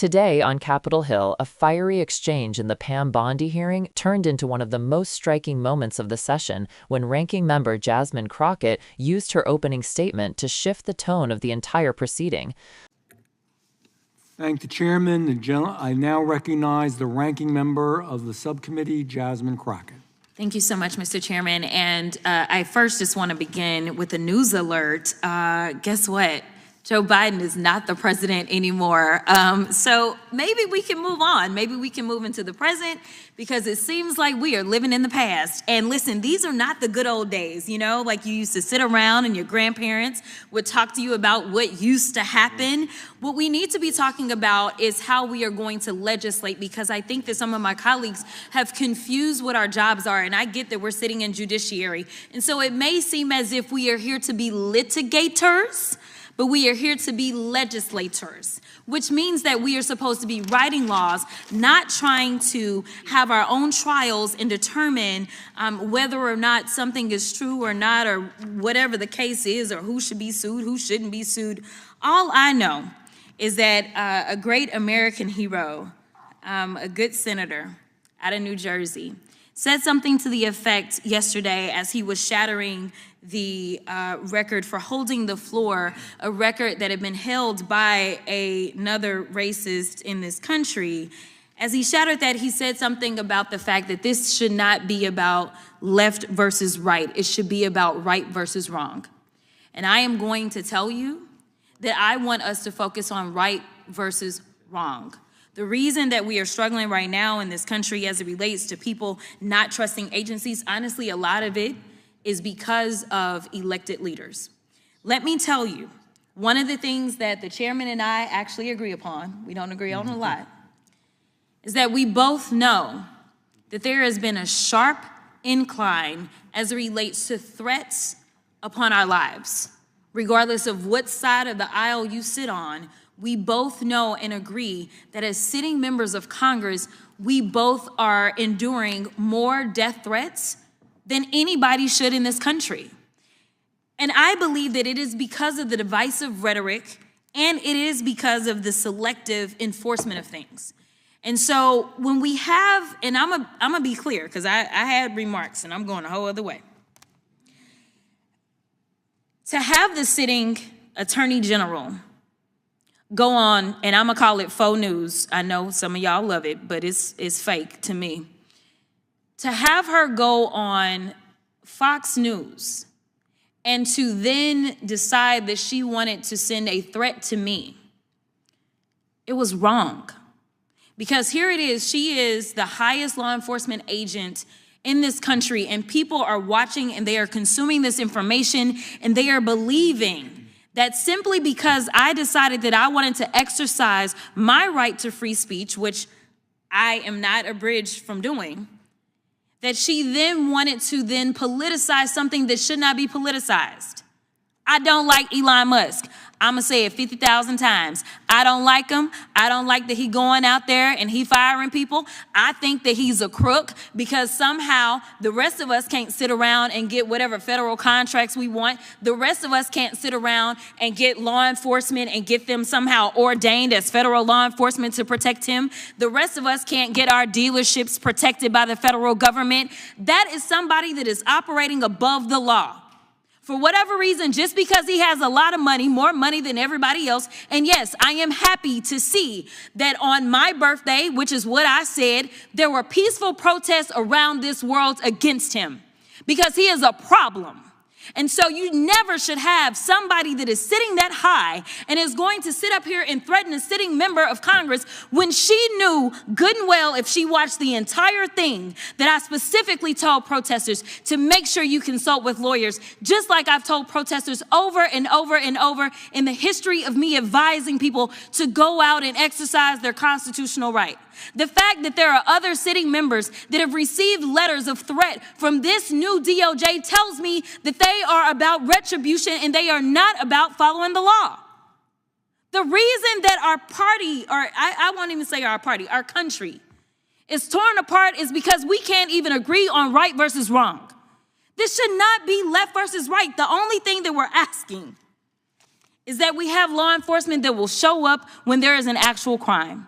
Today on Capitol Hill, a fiery exchange in the Pam Bondi hearing turned into one of the most striking moments of the session when Ranking Member Jasmine Crockett used her opening statement to shift the tone of the entire proceeding. Thank the chairman. I now recognize the ranking member of the subcommittee, Jasmine Crockett. Thank you so much, Mr. Chairman. And I first just want to begin with a news alert. Guess what? Joe Biden is not the president anymore. So maybe we can move on. Maybe we can move into the present, because it seems like we are living in the past. And listen, these are not the good old days, you know, like you used to sit around and your grandparents would talk to you about what used to happen. What we need to be talking about is how we are going to legislate, because I think that some of my colleagues have confused what our jobs are. And I get that we're sitting in judiciary. And so it may seem as if we are here to be litigators, but we are here to be legislators, which means that we are supposed to be writing laws, not trying to have our own trials and determine whether or not something is true or not, or whatever the case is, or who should be sued, who shouldn't be sued. All I know is that a great American hero, a good senator out of New Jersey, said something to the effect yesterday as he was shattering the record for holding the floor, a record that had been held by another racist in this country. As he shattered that, he said something about the fact that this should not be about left versus right. It should be about right versus wrong. And I am going to tell you that I want us to focus on right versus wrong. The reason that we are struggling right now in this country as it relates to people not trusting agencies, honestly, a lot of it is because of elected leaders. Let me tell you, one of the things that the chairman and I actually agree upon, we don't agree on a lot, is that we both know that there has been a sharp incline as it relates to threats upon our lives. Regardless of what side of the aisle you sit on, we both know and agree that as sitting members of Congress, we both are enduring more death threats than anybody should in this country. And I believe that it is because of the divisive rhetoric, and it is because of the selective enforcement of things. And so when we have, and I'm gonna be clear, because I had remarks and I'm going a whole other way. To have the sitting attorney general go on, and I'm gonna call it faux news. I know some of y'all love it, but it's fake to me. To have her go on Fox News and to then decide that she wanted to send a threat to me, it was wrong. Because here it is, she is the highest law enforcement agent in this country, and people are watching and they are consuming this information, and they are believing that simply because I decided that I wanted to exercise my right to free speech, which I am not abridged from doing, that she then wanted to then politicize something that should not be politicized. I don't like Elon Musk. I'm gonna say it 50,000 times. I don't like him. I don't like that he going out there and he firing people. I think that he's a crook, because somehow the rest of us can't sit around and get whatever federal contracts we want. The rest of us can't sit around and get law enforcement and get them somehow ordained as federal law enforcement to protect him. The rest of us can't get our dealerships protected by the federal government. That is somebody that is operating above the law. For whatever reason, just because he has a lot of money, more money than everybody else. And yes, I am happy to see that on my birthday, which is what I said, there were peaceful protests around this world against him, because he is a problem. And so you never should have somebody that is sitting that high and is going to sit up here and threaten a sitting member of Congress when she knew good and well, if she watched the entire thing, that I specifically told protesters to make sure you consult with lawyers, just like I've told protesters over and over and over in the history of me advising people to go out and exercise their constitutional right. The fact that there are other sitting members that have received letters of threat from this new DOJ tells me that they are about retribution and they are not about following the law. The reason that our party, or I won't even say our party, our country is torn apart is because we can't even agree on right versus wrong. This should not be left versus right. The only thing that we're asking is that we have law enforcement that will show up when there is an actual crime.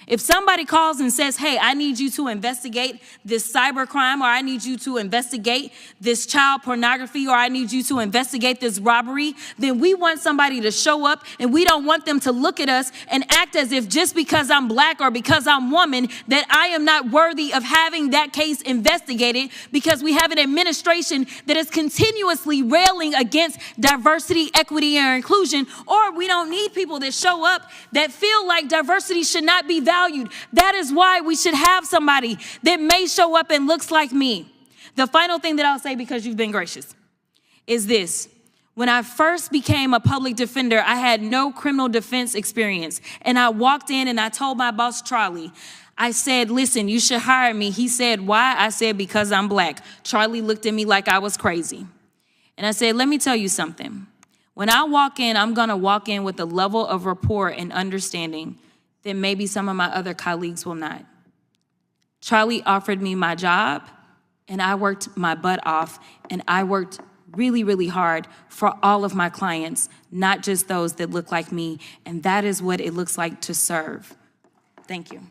If somebody calls and says, hey, I need you to investigate this cyber crime, or I need you to investigate this child pornography, or I need you to investigate this robbery, then we want somebody to show up, and we don't want them to look at us and act as if just because I'm black or because I'm woman, that I am not worthy of having that case investigated, because we have an administration that is continuously railing against diversity, equity, and inclusion, or we don't need people that show up that feel like diversity should not be valued. That is why we should have somebody that may show up and looks like me. The final thing that I'll say, because you've been gracious, is this. When I first became a public defender, I had no criminal defense experience. And I walked in and I told my boss, Charlie, I said, listen, you should hire me. He said, why? I said, because I'm black. Charlie looked at me like I was crazy. And I said, let me tell you something. When I walk in, I'm going to walk in with a level of rapport and understanding that maybe some of my other colleagues will not. Charlie offered me my job, and I worked my butt off, and I worked really, really hard for all of my clients, not just those that look like me, and that is what it looks like to serve. Thank you.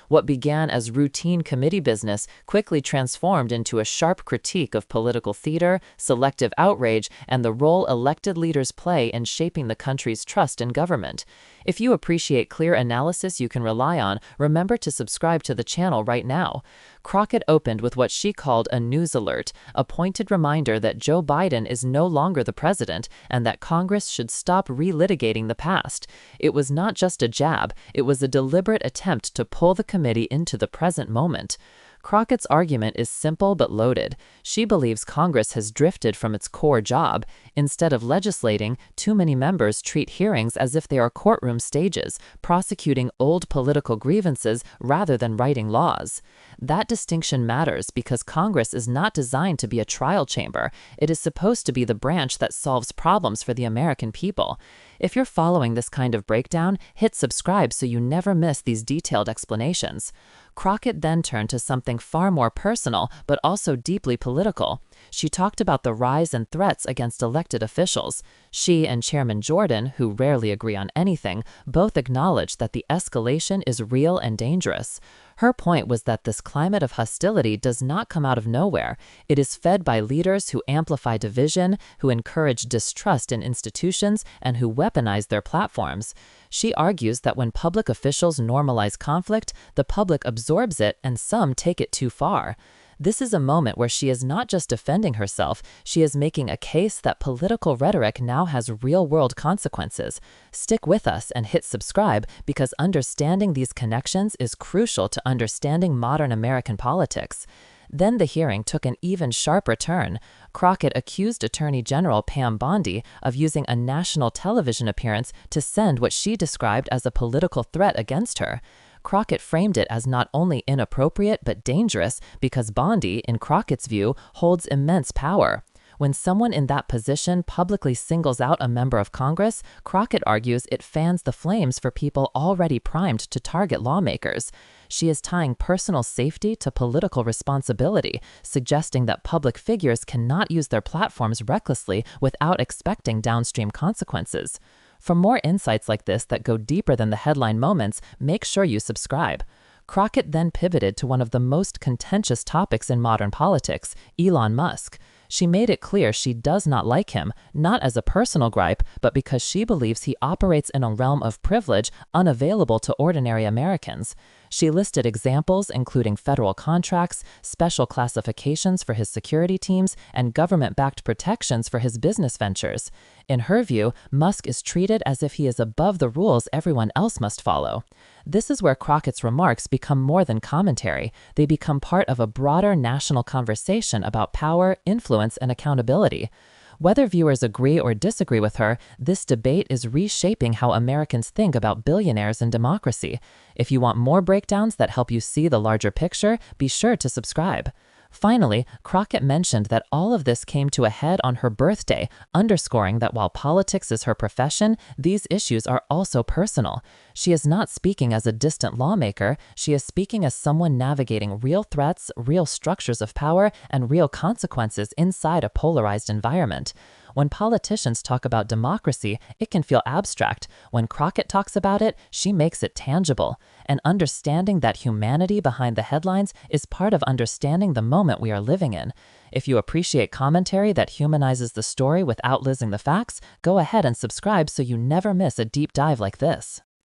What began as routine committee business quickly transformed into a sharp critique of political theater, selective outrage, and the role elected leaders play in shaping the country's trust in government. If you appreciate clear analysis you can rely on, remember to subscribe to the channel right now. Crockett opened with what she called a news alert, a pointed reminder that Joe Biden is no longer the president and that Congress should stop relitigating the past. It was not just a jab, it was a deliberate attempt to pull the committee into the present moment. Crockett's argument is simple but loaded. She believes Congress has drifted from its core job. Instead of legislating, too many members treat hearings as if they are courtroom stages, prosecuting old political grievances rather than writing laws. That distinction matters because Congress is not designed to be a trial chamber. It is supposed to be the branch that solves problems for the American people. If you're following this kind of breakdown, hit subscribe so you never miss these detailed explanations. Crockett then turned to something far more personal, but also deeply political. She talked about the rise in threats against elected officials. She and Chairman Jordan, who rarely agree on anything, both acknowledged that the escalation is real and dangerous. Her point was that this climate of hostility does not come out of nowhere. It is fed by leaders who amplify division, who encourage distrust in institutions, and who weaponize their platforms. She argues that when public officials normalize conflict, the public absorbs it and some take it too far. This is a moment where she is not just defending herself, she is making a case that political rhetoric now has real-world consequences. Stick with us and hit subscribe because understanding these connections is crucial to understanding modern American politics. Then the hearing took an even sharper turn. Crockett accused Attorney General Pam Bondi of using a national television appearance to send what she described as a political threat against her. Crockett framed it as not only inappropriate but dangerous because Bondi, in Crockett's view, holds immense power. When someone in that position publicly singles out a member of Congress, Crockett argues it fans the flames for people already primed to target lawmakers. She is tying personal safety to political responsibility, suggesting that public figures cannot use their platforms recklessly without expecting downstream consequences. For more insights like this that go deeper than the headline moments, make sure you subscribe. Crockett then pivoted to one of the most contentious topics in modern politics, Elon Musk. She made it clear she does not like him, not as a personal gripe, but because she believes he operates in a realm of privilege unavailable to ordinary Americans. She listed examples including federal contracts, special classifications for his security teams, and government-backed protections for his business ventures. In her view, Musk is treated as if he is above the rules everyone else must follow. This is where Crockett's remarks become more than commentary. They become part of a broader national conversation about power, influence, and accountability. Whether viewers agree or disagree with her, this debate is reshaping how Americans think about billionaires and democracy. If you want more breakdowns that help you see the larger picture, be sure to subscribe. Finally, Crockett mentioned that all of this came to a head on her birthday, underscoring that while politics is her profession, these issues are also personal. She is not speaking as a distant lawmaker, she is speaking as someone navigating real threats, real structures of power, and real consequences inside a polarized environment. When politicians talk about democracy, it can feel abstract. When Crockett talks about it, she makes it tangible. And understanding that humanity behind the headlines is part of understanding the moment we are living in. If you appreciate commentary that humanizes the story without losing the facts, go ahead and subscribe so you never miss a deep dive like this.